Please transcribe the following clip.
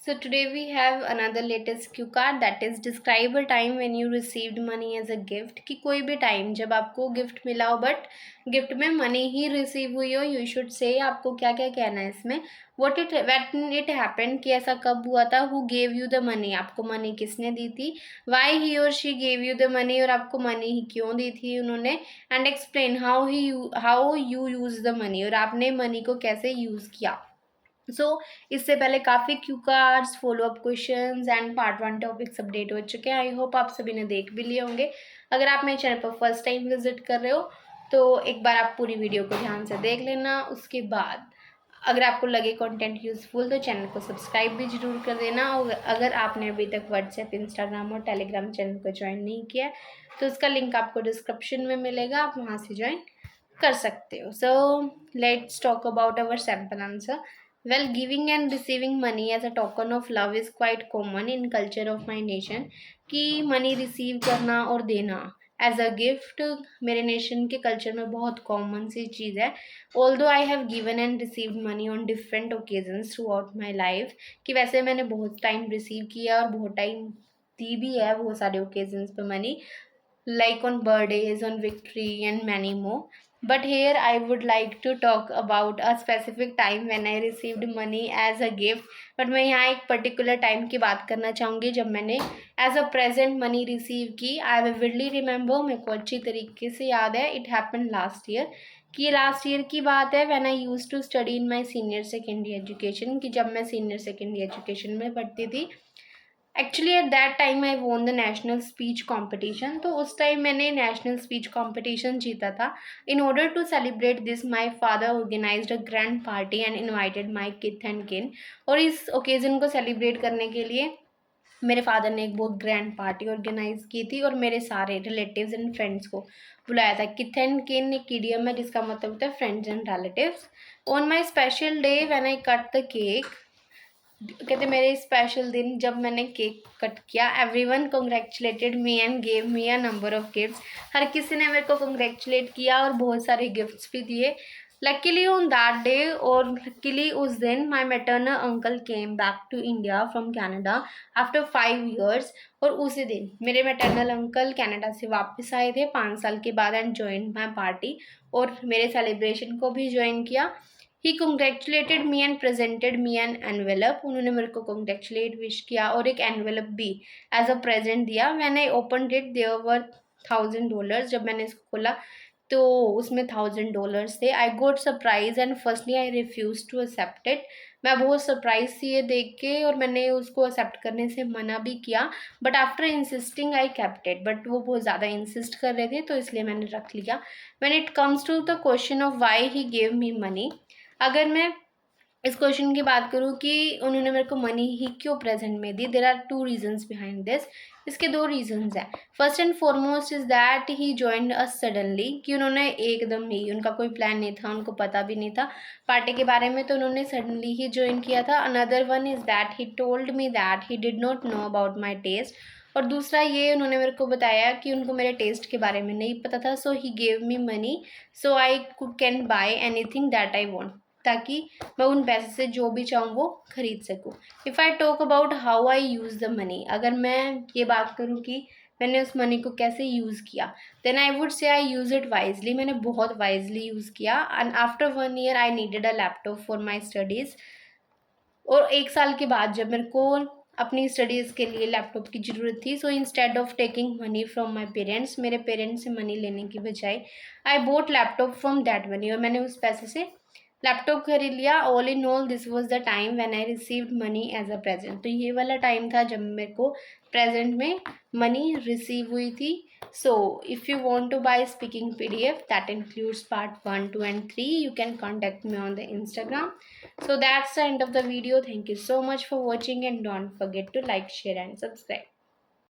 So today we have another latest cue card, that is describe a time when you received money as a gift। कि कोई भी time जब आपको gift मिला हो but gift में मनी ही receive हुई हो, यू शुड से आपको क्या क्या कहना है इसमें। व्हेन इट हैपेंड, कि ऐसा कब हुआ था। Who gave you the money, आपको मनी किसने दी थी। वाई ही और she gave you the money, और आपको मनी ही क्यों दी थी उन्होंने। And explain how you use the money, और आपने मनी को कैसे यूज किया। इससे पहले काफ़ी cue cards, follow up questions and part 1 topics update हो चुके हैं। आई होप आप सभी ने देख भी लिए होंगे। अगर आप मेरे चैनल पर फर्स्ट टाइम विजिट कर रहे हो तो एक बार आप पूरी वीडियो को ध्यान से देख लेना। उसके बाद अगर आपको लगे कंटेंट यूजफुल तो चैनल को सब्सक्राइब भी जरूर कर देना। और अगर आपने अभी तक व्हाट्सएप, इंस्टाग्राम और टेलीग्राम चैनल को ज्वाइन नहीं किया है तो उसका लिंक आपको डिस्क्रिप्शन में मिलेगा, आप वहाँ से ज्वाइन कर सकते हो। So let's talk about our sample answer. Well, giving and receiving money as a token of love is quite common in culture of my nation। कि मनी रिसीव करना और देना एज अ गिफ्ट मेरे nation के culture में बहुत common सी चीज़ है। Although I have given and received money on different occasions through out my life, कि वैसे मैंने बहुत टाइम रिसीव किया और बहुत टाइम दी भी है बहुत सारे ओकेजन्स पे money, like on birthdays, on victory, and many more. But here I would like to talk about a specific time when I received money as a gift। but मैं यहाँ एक पर्टिकुलर टाइम की बात करना चाहूँगी जब मैंने as a present money receive की। आई विविडली रिमेंबर, मेरे को अच्छी तरीके से याद है। इट हैपन लास्ट ईयर, कि लास्ट ईयर की बात है। When I use to study in my senior secondary education, कि जब मैं सीनियर सेकेंडरी एजुकेशन में पढ़ती थी। Actually at that time I won the national speech competition, तो उस टाइम मैंने नेशनल स्पीच कॉम्पिटिशन जीता था। In order to celebrate this my father organised a grand party and invited my kith and किन। और इस ओकेजन को celebrate करने के लिए मेरे फादर ने एक बहुत ग्रैंड पार्टी ऑर्गेनाइज की थी और मेरे सारे रिलेटिव्स एंड फ्रेंड्स को बुलाया था। किथ एंड किन एक इडियम है जिसका मतलब होता है friends and relatives. On my special day when I cut the cake, कहते मेरे स्पेशल दिन जब मैंने केक कट किया, everyone congratulated me and gave me a number of gifts. हर किसी ने मेरे को कॉन्ग्रेचुलेट किया और बहुत सारे गिफ्ट्स भी दिए। लकीली ऑन दैट डे, और लकीली उस दिन, my maternal uncle came back to India from Canada after 5 years। और उसी दिन मेरे मैटरनल अंकल कनाडा से वापस आए थे 5 साल के बाद एंड ज्वाइन माई पार्टी, और मेरे सेलिब्रेशन को भी ज्वाइन किया। He congratulated me and presented me an envelope, उन्होंने मेरे को कॉन्ग्रेचुलेट विश किया और एक एनवेलप भी एज अ प्रेजेंट दिया। When I open it there were $1000। जब मैंने इसको खोला तो उसमें $1000 थे। I got surprise and firstly I refuse to accept it. मैं बहुत सरप्राइज थी ये देख के और मैंने उसको एक्सेप्ट करने से मना भी किया। But after insisting I kept it, but वो बहुत ज़्यादा इंसिस्ट कर रहे थे तो इसलिए मैंने रख लिया। When it comes to the question of why he gave me money, अगर मैं इस क्वेश्चन की बात करूँ कि उन्होंने मेरे को मनी ही क्यों प्रेजेंट में दी, there are 2 reasons behind this. इसके 2 reasons हैं। First and foremost is that he joined us suddenly, कि उन्होंने एकदम ही, उनका कोई प्लान नहीं था, उनको पता भी नहीं था पार्टी के बारे में, तो उन्होंने सडनली ही ज्वाइन किया था। Another one is that he told me that he did not know about my test, और दूसरा ये उन्होंने मेरे को बताया कि उनको मेरे टेस्ट के बारे में नहीं पता था। So he gave me money so I can buy anything that I want, ताकि मैं उन पैसे से जो भी चाहूँ वो खरीद सकूँ। If I talk about how I use the money, अगर मैं ये बात करूँ कि मैंने उस मनी को कैसे यूज़ किया, then I would say I use it wisely. मैंने बहुत वाइजली यूज़ किया। And after 1 year I needed a laptop for my studies, और 1 साल के बाद जब मेरे को अपनी स्टडीज़ के लिए लैपटॉप की ज़रूरत थी, so instead of taking money from my parents, मेरे पेरेंट्स से मनी लेने की बजाय I bought laptop from that money, और मैंने उस पैसे से लैपटॉप खरीद लिया। All in all this was the time when I received money as a present, तो ये वाला टाइम था जब मेरे को प्रेजेंट में मनी रिसीव हुई थी। So if you want to buy speaking PDF that includes part 1, 2 and 3, you can contact me on the Instagram। So that's the end of the video. Thank you so much for watching and don't forget to like, share and subscribe.